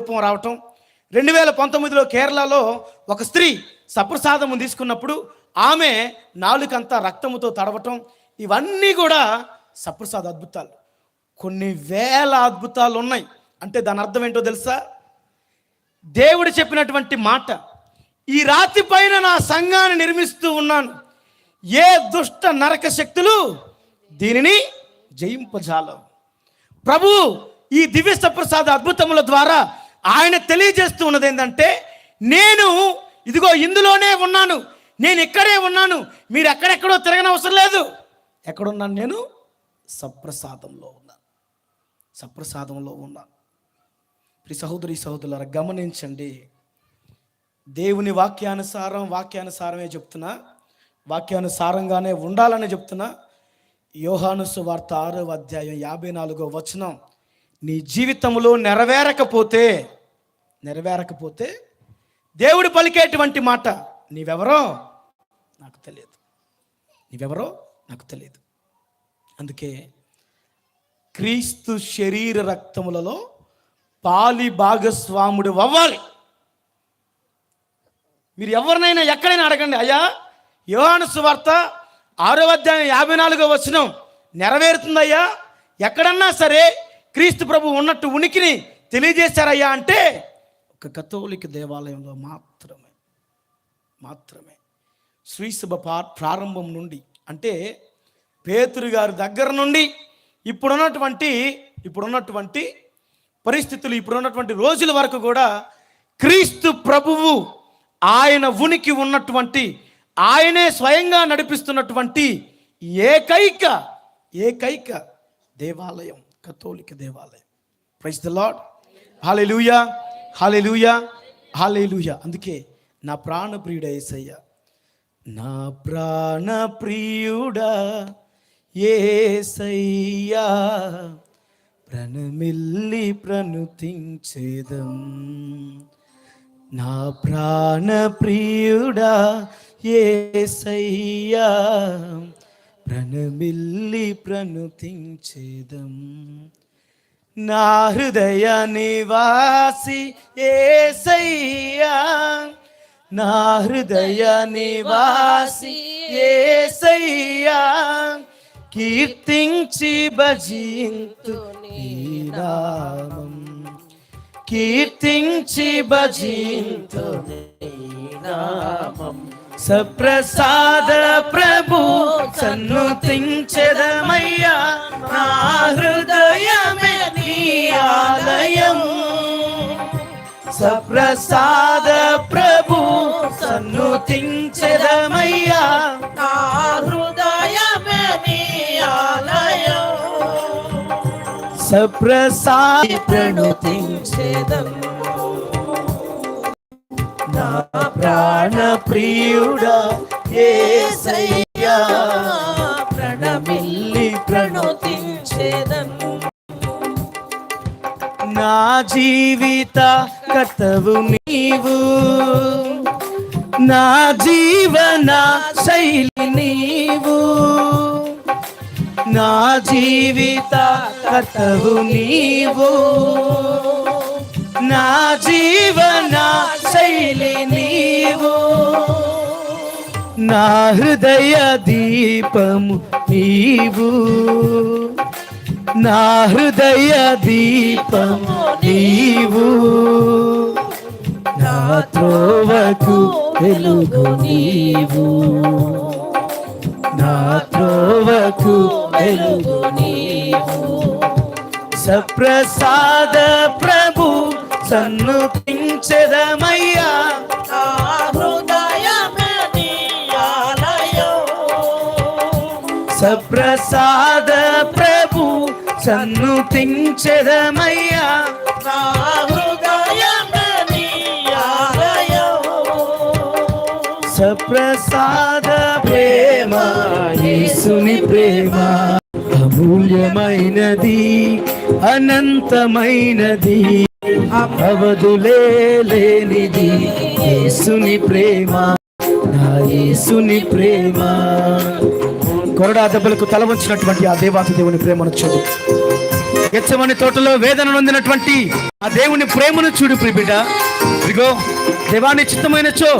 రూపం రావటం, 2019లో కేరళలో ఒక స్త్రీ సప్రసాదము తీసుకున్నప్పుడు ఆమె నాలుకంతా రక్తముతో తడవటం, ఇవన్నీ కూడా సప్రసాద అద్భుతాలు. కొన్ని వేల అద్భుతాలు ఉన్నాయి. అంటే దాని అర్థం ఏంటో తెలుసా? దేవుడు చెప్పినటువంటి మాట, ఈ రాతి పైన నా సంఘాన్ని నిర్మిస్తూ ఉన్నాను, ఏ దుష్ట నరక శక్తులు దీనిని జయింపజాలవు. ప్రభు ఈ దివ్య సప్రసాద అద్భుతముల ద్వారా ఆయన తెలియజేస్తూ ఉన్నది ఏంటంటే, నేను ఇదిగో ఇందులోనే ఉన్నాను, నేను ఇక్కడే ఉన్నాను, మీరు ఎక్కడెక్కడో తిరగనవసరం లేదు. ఎక్కడున్నాను? నేను సప్రసాదంలో ఉన్నాను, సప్రసాదంలో ఉన్నాను. ప్రియ సహోదరి సహోదరులారా, గమనించండి. దేవుని వాక్యానుసారమే చెప్తున్నా, వాక్యానుసారంగానే ఉండాలని చెప్తున్నా. యోహాను సువార్త 6వ అధ్యాయం 54వ వచనం, నీ జీవితంలో నెరవేరకపోతే దేవుడు పలికేటువంటి మాట, నీవెవరో నాకు తెలియదు, నీవెవరో నాకు తెలియదు. అందుకే క్రీస్తు శరీర రక్తములలో పాలి భాగస్వాముడు అవ్వాలి. మీరు ఎవరినైనా ఎక్కడైనా అడగండి, అయ్యా యోహాను సువార్త 6వ అధ్యాయం 54వ వచనం నెరవేరుతుందయ్యా, ఎక్కడన్నా సరే క్రీస్తు ప్రభు ఉన్నట్టు ఉనికిని తెలియజేశారయ్యా అంటే ఒక కథోలిక దేవాలయంలో మాత్రమే. శ్రీసభ ప్రారంభం నుండి, అంటే పేతురు గారి దగ్గర నుండి ఇప్పుడున్నటువంటి పరిస్థితులు, ఇప్పుడున్నటువంటి రోజుల వరకు కూడా క్రీస్తు ప్రభువు ఆయన ఉనికి ఉన్నటువంటి, ఆయనే స్వయంగా నడిపిస్తున్నటువంటి ఏకైక దేవాలయం కథోలిక దేవాలయం. Praise the lord. Hallelujah, hallelujah, hallelujah. అందుకే నా ప్రాణప్రియుడా యేసయ్య, నా ప్రాణప్రియుడా యేసయ్యా, ప్రణమిల్లి ప్రణుతించేదం. నా ప్రాణప్రియుడా యేసయ్యా, ప్రణమిల్లి ప్రణుతించేదం. నా హృదయ నివాసి యేసయ్యా, నా హృదయ నివాసి యేసయ్యా, కీర్తించి భజింతు నీ నామం, కీర్తించి భజింతు నీ నామం. సప్రసాద ప్రభు సన్నుతించెదమయ్యా, నా హృదయమే నీ ఆలయం. సప్రసాద ప్రభు సన్నుతించెదమయ్యా, నా హృదయమే నీ ఆలయం. సప్రసాద ప్రణుతించెదం. నా ప్రాణ ప్రియుడా యేసయ్యా, ప్రణమిల్లి ప్రణుతించెదం. నా జీవిత కర్తవు నీవు, నా జీవన శైలి నీవు, నా జీవిత కర్తవు నీవు, నా జీవన శైలి నీవు, నా హృదయ దీపము నీవు, నా హృదయ దీపము నీవు, నా త్రోవకు వెలుగు నీవు, నా త్రోవకు వెలుగు నీవు. సప్రసాద ప్రభు సన్నుతించెదమయ్యా, నా హృదయమే నీ ఆలయం. సప్రసాద ప్రభు సన్నుతించెదమయ్యా, నా హృదయమే నీ ఆలయం. సప్రసాద ప్రేమ యేసుని ప్రేమ అమూల్యమైనది, అనంతమైనది, అవధులే లేనిది యేసుని ప్రేమ, నా యేసుని ప్రేమ. కొరడా దెబ్బలకు తల వంచినటువంటి ఆ దేవాతి దేవుని ప్రేమను చూడు. గెత్సెమని తోటలో వేదన నొందినటువంటి ఆ దేవుని ప్రేమను చూడు ప్రియ బిడ్డ. ఇదిగో దేవాని చిత్తమైనచో